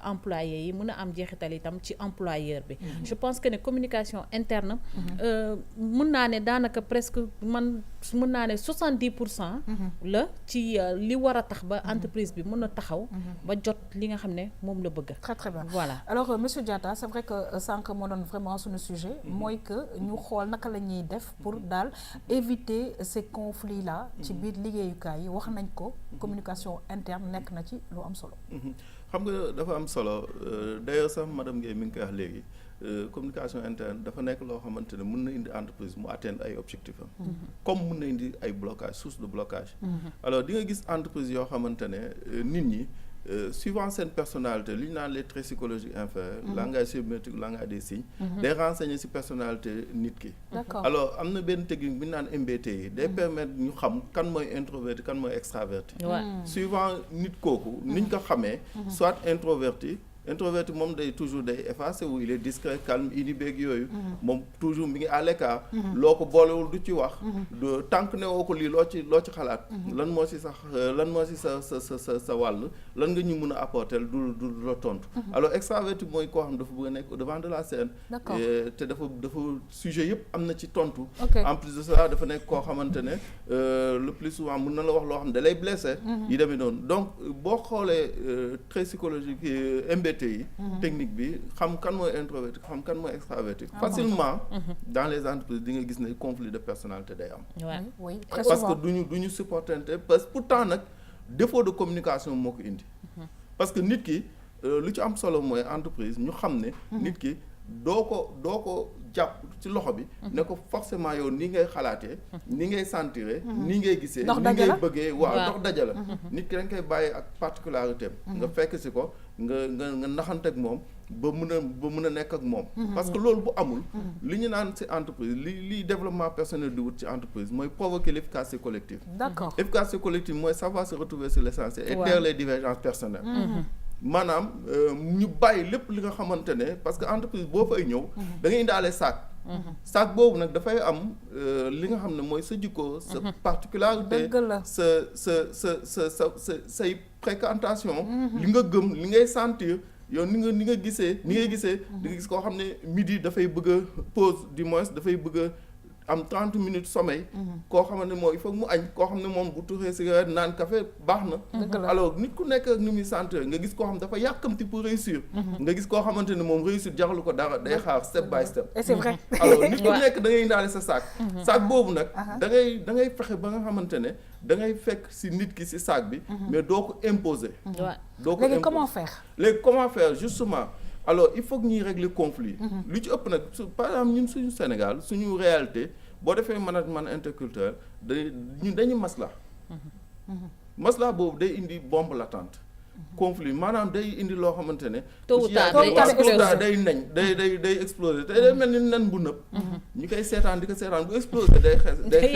employé yi mun a am jeexital itam ci employeur bi je pense que ne communication interne mun naa ne daanaka presque mën naa ne 70% la ci li war a tax ba entreprise bi mën a taxaw ba jot li nga xam ne moom la bëgg. Très très bien. Voilà. Alors monsieur Diatta c'est vrai que sànq moo doon vraiment suñu sujet mooy que ñu xool naka la ñuy def pour daal éviter ces conflits là ci biir liggéeyukaay yi wax nañ ko communication interne nekk na ci lu am solo. xam nga dafa am solo d'ailleurs sax madame Guèye mi ngi koy wax léegi communication interne dafa nekk loo xamante ne mën na indi entreprise mu atteindre ay objectifs am comme mën na indi ay blocage source de blocage alors di nga gis entreprise yoo xamante ne nit ñi suivant seen personnalité li ñu naan les traits psychologiques inférieurs langage sémiotique langage des signes day renseigner ci personnalité nit ki alors am na benn technique bi ñu naan MBTI day permettre ñu xam kan mooy introverti kan mooy extraverti suivant nit kooku niñ ko xamee soit introverti moom day toujours day effacé wu il est discret calme inhibé ak yooyu moom toujours mi ngi à l'écart loo ko boolewul du ci wax de tànk ne woo ko lii loo ci xalaat lan moo ci sa wàll lan nga ñu mën a apporter du la tontu alors extraverti mooy koo xam dafa bëgg a nekk au devant de la scène te dafa sujet yëpp am na ci tontu en plus de ça dafa nekk koo xamante ne le plus souvent mën na la wax loo xam ne da lay blessé yi demee noonu donc boo xoolee trait psychologique MBTI technique bi xam kan mooy introverti xam kan mooy extraverti facilement dans les entreprises di nga gis ne conflit de personnalité day am parce que duñu supportante parce que pourtant nag défaut de communication moo ko indi parce que nit ki lu ci am solo mooy entreprise ñu xam ne nit ki doo ko jàpp ci loxo bi ne ko forcément yow ni ngay xalaatee ni ngay sentiree ni ngay gisee ni ngay bëggee dox daja la nit ki dañ koy bàyyi ak particularité nga fekk si ko nga naxante ak moom ba mën a nekk ak moom parce que loolu bu amul li ñu naan ci entreprise li développement personnel di wut ci entreprise mooy provoquer l'efficacité collective. D'accord. Efficacité collective mooy savoir se retrouver sur l'essentiel et taire les divergences personnelles. maanaam ñu bàyyi lépp li nga xamante ne parce que entreprise boo fay ñëw da ngay indaale sac boobu nag dafay am li nga xam ne mooy sa jikko sa particularité sa say fréquentation li nga gëm li ngay sentir yow ni ngay gisee di nga gis koo xam ne midi dafay bëgg a pause du moins dafay bëgg a am 30 minutes sommeil koo xam ne moom il faut mu añ koo xam ne moom bu tuxee cigarette naan café baax na alors nit ku nekk ak ni muy sentir nga gis koo xam dafa yàkkamti pour réussir nga gis koo xamante ne moom réussir jaxalu ko dara day xaar step by step et c'est vrai alors nit ku nekk da ngay indaale sa sac boobu nag da ngay fexe ba nga xamante ne da ngay fekk si nit ki si sac bi mais doo ko imposer léegi comment faire justement alors il faut que ñuy régler conflit lu ci ëpp nag par exemple ñun suñu Sénégal suñu réalité boo defee management interculturel dañu masla boobu day indi bombe latente conflit maanaam day indi loo xamante ne tôt ou tard day exploser te day mel ni nen bu nëb ñu koy seetaan di ko seetaan bu exploser day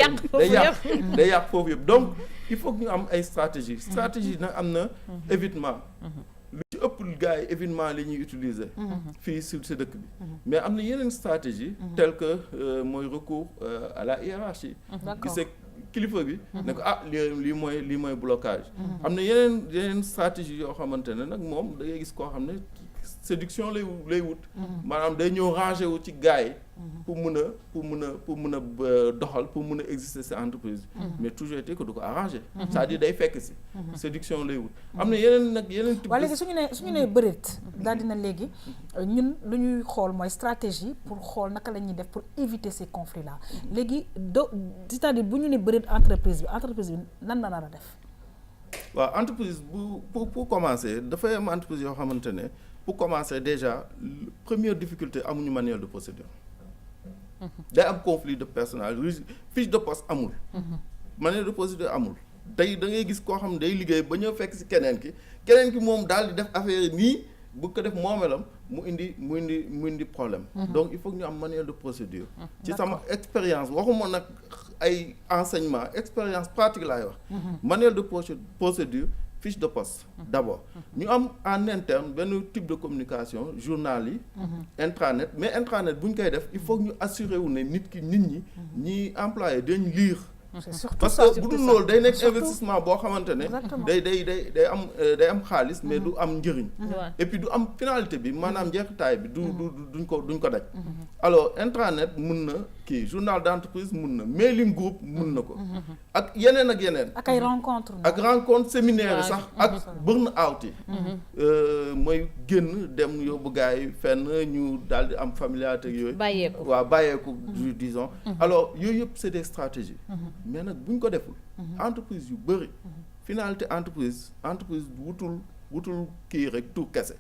yàq foofu yëpp donc il faut que ñu am ay stratégie nag am na évitement lu ci ëpp gars yi événement li ñuy utiliser fii si dëkk bi mais am na yeneen stratégie telle que mooy recours à la hiérarchie gisee kilifa bi ne ko lii mooy blocage am na yeneen stratégie yoo xamante ne nag moom da ngay gis koo xam ne séduction lay wut maanaam day ñëw ranger wu ci gars yi pour mun a doxal pour mun a exister ci entreprise mais toujours été que du ko arranger c'est-à-dire day fekk si séduction lay wut am na yeneen type léegi suñu nee bëreet daal dina léegi ñun lu ñuy xool mooy stratégie pour xool naka la ñuy def pour éviter ces conflits là léegi c'est-à-dire bu ñu ne bëreet entreprise bi nan la nar a def waaw entreprise pour commencer dafay am entreprise yoo xamante ne pour commencer déjà première difficulté amuñu manuel de procédure day am conflit de personnel fiche de poste amul manuel de procédure amul da ngay gis koo xam ne day liggéey ba ñëw fekk ci keneen ki moom daal di def affaire nii bu ko def moomelam mu indi problème donc il faut que ñu am manuel de procédure ci sama expérience waxuma nag ay enseignement expérience pratique laay wax manuel de procédure fiche de poste d'abord ñu am en interne benn type de communication journal yi intranet mais intranet bu ñu koy def il faut que ñu assurer wu ne nit ñi employé dañ lire parce que bu dul loolu day nekk investissement boo xamante ne day am xaalis mais du am njëriñ et puis du am finalité bi maanaam njeexitaay bi duñ ko daj alors intranet mun na journal d'entreprise mun na mailing group mun na ko ak yeneen ak ay rencontre séminaire yi sax ak burn out yi mooy génn dem yóbbu gars yi fenn ñu daal di am familiarité ak yooyu bàyyeeku disons alors yooyu yëpp c'est des stratégies mais nag bu ñu ko deful entreprise yu bëri finalité entreprise wutul kii rek tout kese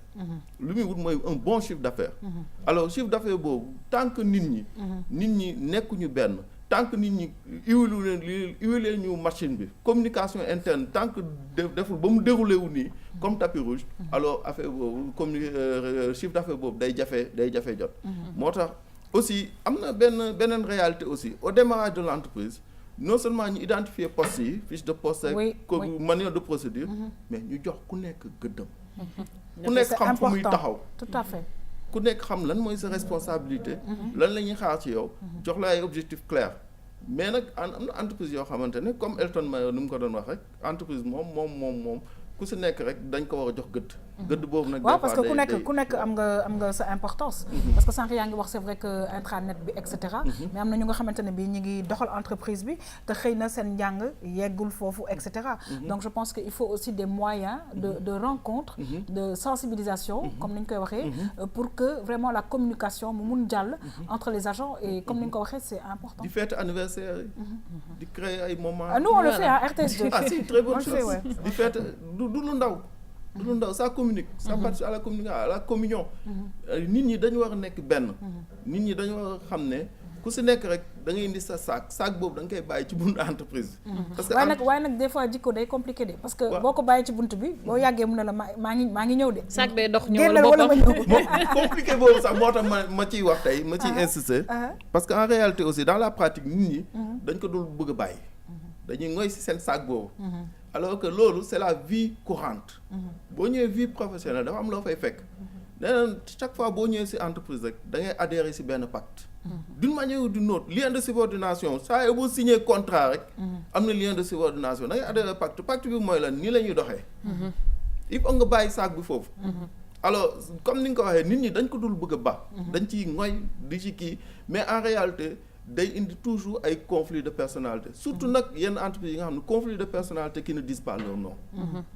lu muy wut mooy un bon chiffre d'affaires alors chiffre d'affaires boobu tant que nit ñi nekkuñu benn tant que nit ñi huiler ñu machine bi communication interne tant que deful ba mu déroulé wu nii comme tapis rouge alors affaire boobu chiffre d'affaires boobu day jafe jot moo tax aussi am na beneen réalité aussi au démarrage de l'entreprise non seulement ñu identifier postes yi fiche de poste manuel de procédure mais ñu jox ku nekk gëddam ku nekk xam fu muy taxaw tout à fait ku nekk xam lan mooy sa responsabilité lan la ñuy xaar ci yow jox la ay objectifs clairs mais nag am na entreprise yoo xamante ne comme Elton Mayo ni mu ko doon wax rek entreprise moom ku si nekk rek dañ ko war a jox gëdd gëdd boobu nag waaw parce que ku nekk am nga sa importance parce que sànq yaa ngi wax c'est vrai que intranet bi et cetera mais am na ñu nga xamante ne bi ñu ngi doxal entreprise bi te xëy na seen njàng yeggul foofu et cetera donc je pense que il faut aussi des moyens de rencontre de sensibilisation comme ni ñu koy waxee pour que vraiment la communication mu mun jàll entre les agents et comme ni ñu ko waxee c'est important. di fête anniversaire yi di créer ay moments. Nous on le fait à RTS2. Ah c'est une très bonne chose. di fête du lu ndaw. du lu ndaw ça communique. ça participe à la communication à la communion. nit ñi dañu war a nekk benn. nit ñi dañu war a xam ne ku si nekk rek da ngay indi sa sac boobu da nga koy bàyyi ci buntu entreprise bi. parce que waaye nag des fois jikko day compliqué de parce que boo ko bàyyi ci buntu bi boo yàggee mu ne la maa ngi ñëw de. sac bee dox ñëwal boppam compliqué boobu sax moo tax ma ciy wax tey ma ciy insister. parce que en réalité aussi dans la pratique nit ñi. dañ ko dul bëgg a bàyyi. dañuy ngoy si seen sac boobu. alors que loolu c'est la vie courante. boo ñëwee vie professionnelle dafa am loo fay fekk. nee na chaque fois boo ñëwee si entreprise rek da ngay adhérer si benn pacte. d'une manière ou d'une autre lien de subordination saa yoo boo signé contrat rek. am na lien de subordination da ngay adhérer pacte bi mooy lan nii la ñuy doxee. il faut nga bàyyi sac bi foofu. alors comme ni nga ko waxee nit ñi dañ ko dul bëgg a ba. dañ ciy ngoy di ci kii mais en réalité. day indi toujours ay conflits de personnalité surtout nag yenn entreprises yi nga xam ne conflits de personnalité qui ne disent pas leur nom.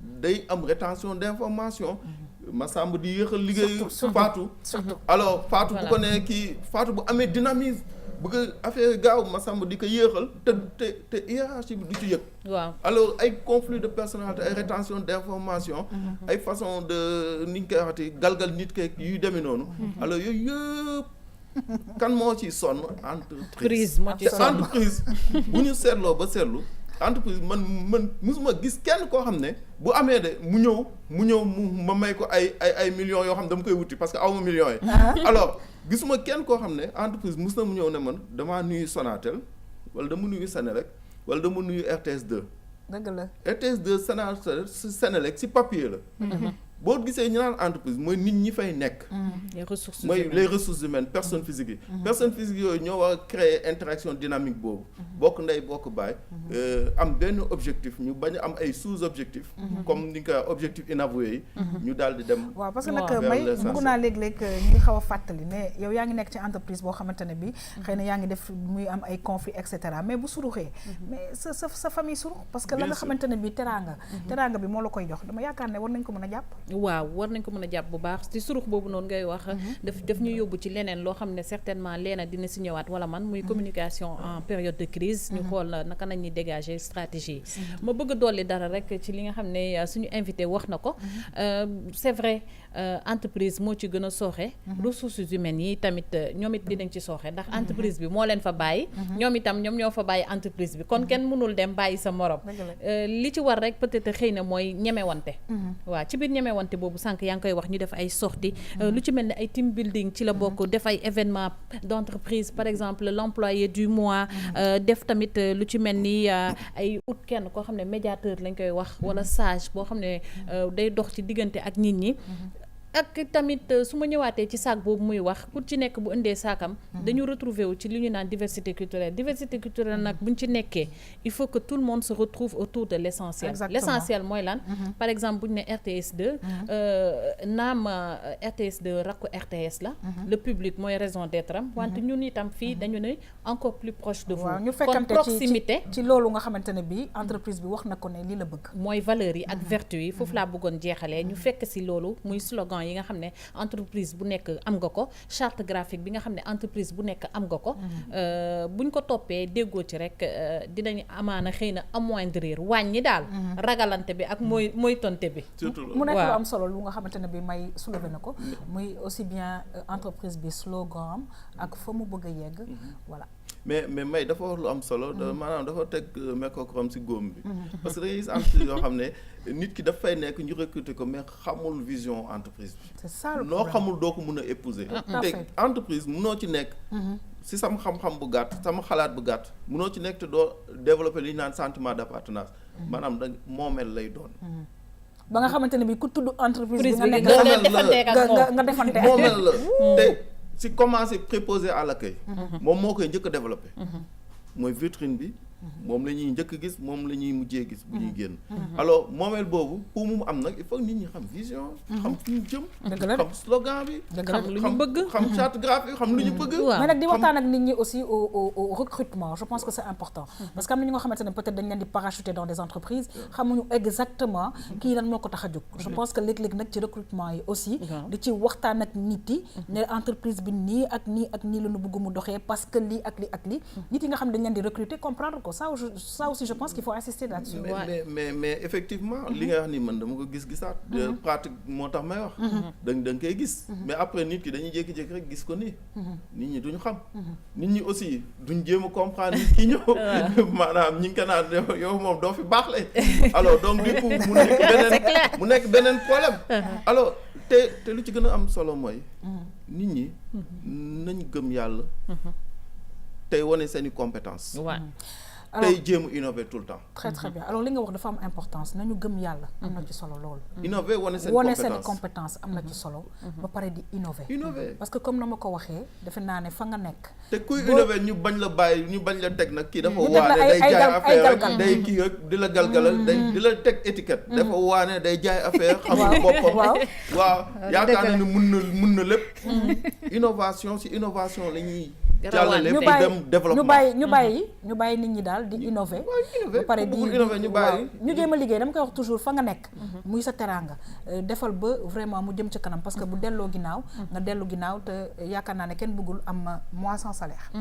day am rétention d'information. Massamba di yéexal liggéey. Fatou alors Fatou bu ko nee kii Fatou bu amee dynamisme bëgg affaire gaaw Massamba di ko yéexal te hiérarchie bi du ci yëg. waaw alors ay conflits de personnalité ay rétention d'information. ay façon de ni ñu koy waxati galgal nit keeg yuy demee noonu. alors yooyu yëpp. kan moo ci sonn entreprise entreprise bu ñu seetloo ba seetlu entreprise man musuma gis kenn koo xam ne bu amee de mu ñëw ma may ko ay millions yoo xam ne dama koy wuti parce que awma millions yi alors gisuma kenn koo xam ne entreprise mus na mu ñëw ne man damaa nuyu Sonatel wala dama nuyu Senelec wala dama nuyu RTS2 dëgg la RTS2 Senelec si papier la boo gisee ñu naan entreprise mooy nit ñi fay nekk. mooy les ressources humaines personnes physiques yi. personnes physiques yooyu ñoo war a créer interaction dynamique boobu. bokk ndey bokk baay. am benn objectif ñu bañ a am ay sous-objectifs. comme ni nga ko objectif inavoué yi. ñu daal di dem. waaw parce que nag may bëgg naa léeg-léeg ñu ngi xaw a fàttali mais yow yaa ngi nekk ci entreprise boo xamante ne bi xëy na yaa ngi def muy am ay conflits et cetera mais bu suruxee. mais sa famille surux parce que la nga xamante ne bi teraanga bi moo la koy jox dama yaakaar ne war nañ ko mën a jàpp. waaw war nañ ko mën a jàpp bu baax ci surux boobu noonu ngay wax daf ñu yóbbu ci leneen loo xam ne certainement leena dina si ñëwaat wala man muy communication en période de crise ñu xool naka nañ ñuy dégager stratégie ma bëgg a dolli dara rek ci li nga xam ne suñu invité wax na ko c'est vrai entreprise moo ci gën a sooxe ressources humaines yi tamit ñoom it dinañ ci sooxe ndax entreprise bi moo leen fa bàyyi ñoom itam ñoom ñoo fa bàyyi entreprise bi kon kenn mënul dem bàyyi sa morom li ci war rek peut-être xëy na mooy ñemewante waaw ci biir ñemewante boobu sànq yaa ngi koy wax ñu def ay sorties lu ci mel ne ay team building ci la bokk def ay événements d'entreprise par exemple l'employé du mois def tamit lu ci mel ni ay ut kenn koo xam ne médiateur lañ koy wax wala sage boo xam ne day dox ci diggante ak nit ñi ak tamit su ma ñëwaatee ci saak boobu muy wax ku ci nekk bu indee saakam dañu retrouver wu ci li ñu naan diversité culturelle nag buñ ci nekkee il faut que tout le monde se retrouve autour de l'essentiel. L'essentiel mooy lan par exemple buñ ne RTS2 naam RTS2 rakku RTS la le public mooy raison d'être am wante ñun itam fii dañu ne encore plus proche de vous ñu kon proximité ci loolu nga xamante ne bi entreprise bi wax na ko ne lii la bëgg mooy valeurs yi ak vertu yi foofu laa bëggoon jeexalee ñu fekk si loolu muy slogan yi nga xam ne entreprise bu nekk am nga ko charte graphique bi nga xam ne entreprise bu nekk am nga ko buñ ko toppee déggoo ci rek dinañ amaana xëy na amoindrir wàññi daal ragalante bi ak mooy tonte bi mu nekk lu am solo lu nga xamante ne bi may soulever na ko muy aussi bien entreprise bi slogan am ak fa mu bëgg a yegg voilà mais may dafa wax lu am solo maanaam dafa teg mekokrom ci góom bi parce que da ngay gis entreprise yoo xam ne nit ki daf fay nekk ñu recruter ko mais xamul vision entreprise bi c'est ça loo xamul doo ko mën a épouser te entreprise mënoo ci nekk si sama xam-xam bu gàtt sama xalaat bu gàtt mënoo ci nekk te doo développer li ñu naan sentiment d'appartenance maanaam da moomeel lay doon ba nga xamante ne bi ku tudd entreprise bi nga nekk nga defante moomeel la te si commencer préposé à l'accueil moom moo koy njëkk a développer mooy vitrine bi moom la ñuy njëkk gis moom la ñuy mujjee gis bu ñuy génn alors moomeel boobu pour mu am nag il faut nit ñi xam vision xam fi ñu jëm xam slogan bi xam lu ñu bëgg xam charte graphique xam lu ñu bëgg mais nag di waxtaan ak nit ñi aussi au recrutement je pense que c'est important parce que am na ñi nga xamante ne peut-être dañ leen di parachuter dans des entreprises xamuñu exactement kii lan moo ko tax a jóg je pense que léeg-léeg nag ci recrutement yi aussi di ci waxtaan ak nit yi ne entreprise bi nii ak nii la ñu bëgg mu doxee parce que lii ak lii nit yi nga xam ne dañ leen di recruter comprendre ko ça aussi je pense qu'il faut insister là-dessus mais effectivement li nga wax ni man dama ko gisaat pratique moo tax may wax da nga koy gis mais après nit ki dañuy jékki-jékki rek gis ko nii nit ñi duñu xam nit ñi aussi duñ jéem a comprendre nit ki ñëw maanaam ñi ngi ko naan yow moom doo fi baax le alors donc du coup mu nekk beneen problème alors te lu ci gën a am solo mooy nit ñi nañ gëm yàlla tey wane seeni compétence tey jéem a innover tout le temps. très très bien alors li nga wax dafa am importance nañu gëm yàlla. am na ci solo loolu. innover wane seen compétence am na ci solo. ba pare di innover. parce que comme na ma ko waxee defe naa ne fa nga nekk. te kuy innover ñu bañ la bàyyi ñu bañ la teg nag kii dafa waane day jaay affaire rek day kii rek di la galgalal day di la teg étiquette. dafa waane day jaay affaire. xamul boppam waaw yaakaar na ni mun na lépp. innovation si innovation la ñuy. jàllale pour dem développement ñu bàyyi nit ñi daal di innover ba pare di ñu jéem a liggéey dama koy wax toujours fa nga nekk muy sa teraanga defal ba vraiment mu jëm ci kanam parce que bu delloo ginnaaw nga dellu ginnaaw te yaakaar naa ne kenn bëggul am mois sans salaire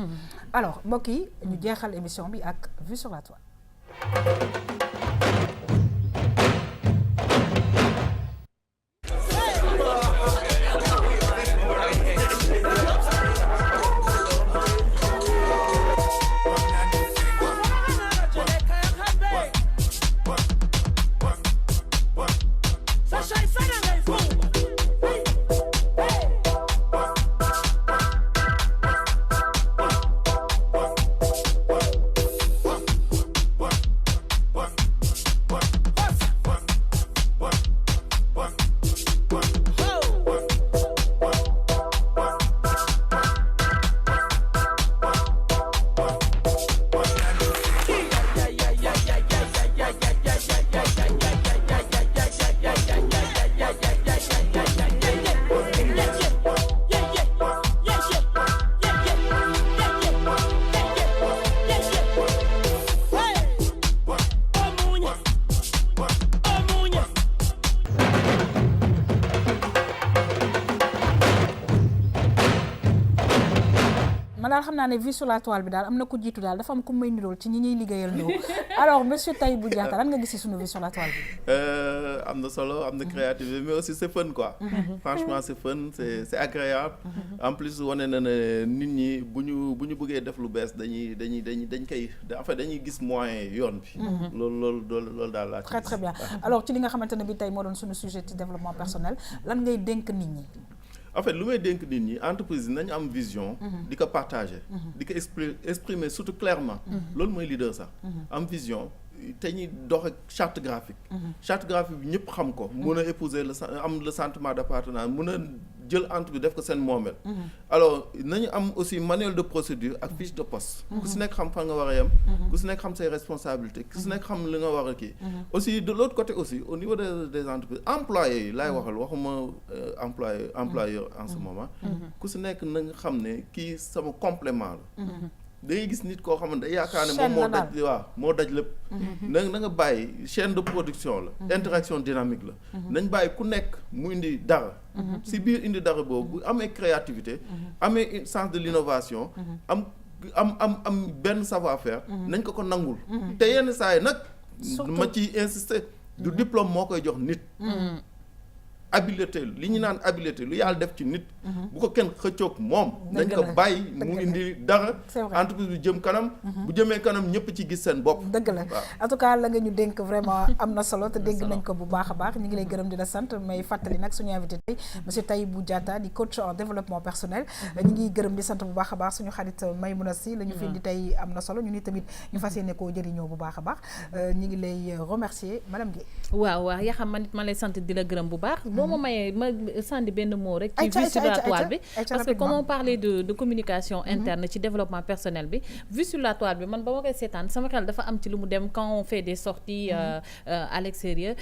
alors mbokk yi ñu jeexal émission bi ak Vue sur la Toile. daal xam naa ne Vue sur la Toile bi daal am na ku jiitu daal dafa am ku may nirool ci ñi ñuy liggéeyal ñëw alors monsieur Tahibou Diatta lan nga gis ci sunu Vue sur la Toile bi. am na solo am na créativité mais aussi c'est fun quoi. Franchement c'est fun c'est agréable. En plus wane na ne nit ñi bu ñu bëggee def lu bees dañ koy en fait dañuy gis moyen yoon bi. loolu daal laa ci très très bien alors ci li nga xamante ne bi tey moo doon suñu sujet ci développement personnel lan ngay dénk nit ñi. En fait lu may dénk nit ñi entreprise nañu am vision. di ko partager. di ko exprimer surtout clairement. loolu mooy leader sax. am vision te ñuy dox ak charte graphique. charte graphique bi ñëpp xam ko. mun a épouser am le sentiment d'appartenance mun a jël entreprise def ko seen moomeel. alors nañu am aussi manuel de procédure ak fiche de poste. ku si nekk xam fan nga war a yem. ku si nekk xam say responsabilités ku si nekk xam li nga war a kii. aussi de l'autre côté aussi au niveau des entreprises employés yi laay waxuma employeur en ce moment. ku si nekk na nga xam ne kii sama complément la. da ngay gis nit koo xamante ne yaakaar ne moom moo daj lépp. na nga bàyyi chaîne de production la. interaction dynamique la. nañ bàyyi ku nekk mu indi dara. si biir indi dara boobu bu amee créativité. amee sens de l'innovation. am benn savoir-faire. nañ ko nangul. te yenn saa yi nag. ma ciy insister du diplôme moo koy jox nit. habilité li ñu naan habilité lu yàlla def ci nit. bu ko kenn xëccoog moom. nañ ko bàyyi mu indi dara. entreprise bi jëm kanam. bu jëmee kanam ñëpp ci gis seen bopp. dëgg la en tout cas la nga ñu dénk vraiment am na solo te dégg nañ ko bu baax a baax ñu ngi lay gërëm di la sant may fàttali nag suñu invité tey monsieur Tahibou Diatta di coach en développement personnel. ñu ngi gërëm di sant bu baax a baax suñu xarit Maymouna Sy la ñu fi indi tey am na solo ñu ni tamit ñu fas yéene koo jëriñoo bu baax a baax ñu ngi lay remercier madame Guèye. waaw yaa xam man it ma lay sant di la gërëm bu baax. boo ma mayee ma sànni benn mot rek ci vue sur la toile bi parce que comme on parlait de communication interne ci développement personnel bi vue sur la toile bi man ba ma koy seetaan sama xel dafa am ci lu mu dem quand on fait des sorties à l'extérieur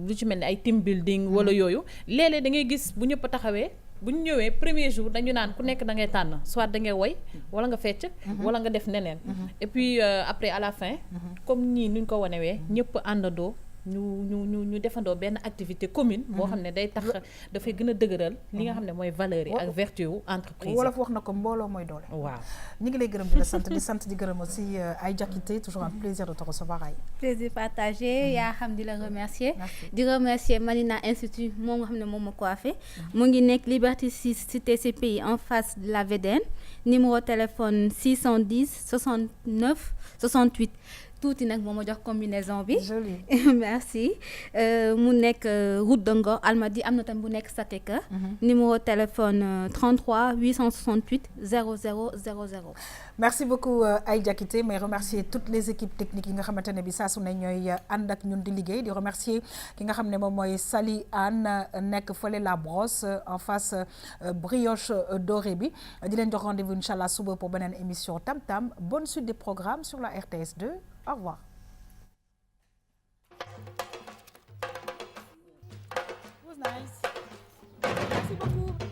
lu ci mel ni ay team building wala yooyu léeg-léeg da ngay gis bu ñëpp taxawee bu ñu ñëwee premier jour dañu naan ku nekk da ngay tànn soit da ngay woy wala nga fecc wala nga def neneen et puis après à la fin comme ñii nuñ ko wanewee ñëpp àndandoo ñu defandoo benn activité commune boo xam ne day tax dafay gën a dëgëral li nga xam ne mooy valeur yi ak vertu wu entreprise wolof wax na ko mbooloo mooy doole. waaw ñu ngi lay gërëm di la sant di gërëm aussi Aïe Diakité, toujours un plaisir de te recevoir Aïe. Plaisir partagé. yaa xam di la remercier di remercier Manina Institut moom nga xam ne moom ma coiffé mu ngi nekk Liberté 6 cité CPI en face de la VDN numéro téléphone 610 69 68 tuuti nag moo ma jox combinaison bi. Joli. Merci mu nekk route de Ngor Almadies am na tam bu nekk Sacré-Cœur numéro téléphone 33 868 0000. Merci beaucoup Aïe Diakité, mais remercier toutes les équipes techniques yi nga xamante ne bi saa su ne ñooy ànd ak ñun di liggéey di remercier ki nga xam ne moom mooy Sali Anne nekk fële la brosse en face brioche dorée bi di leen jox rendez-vous incha allah suba pour beneen émission Tam Tam. Bonne suite des programmes sur la RTS 2. Au revoir. It was nice. Merci beaucoup.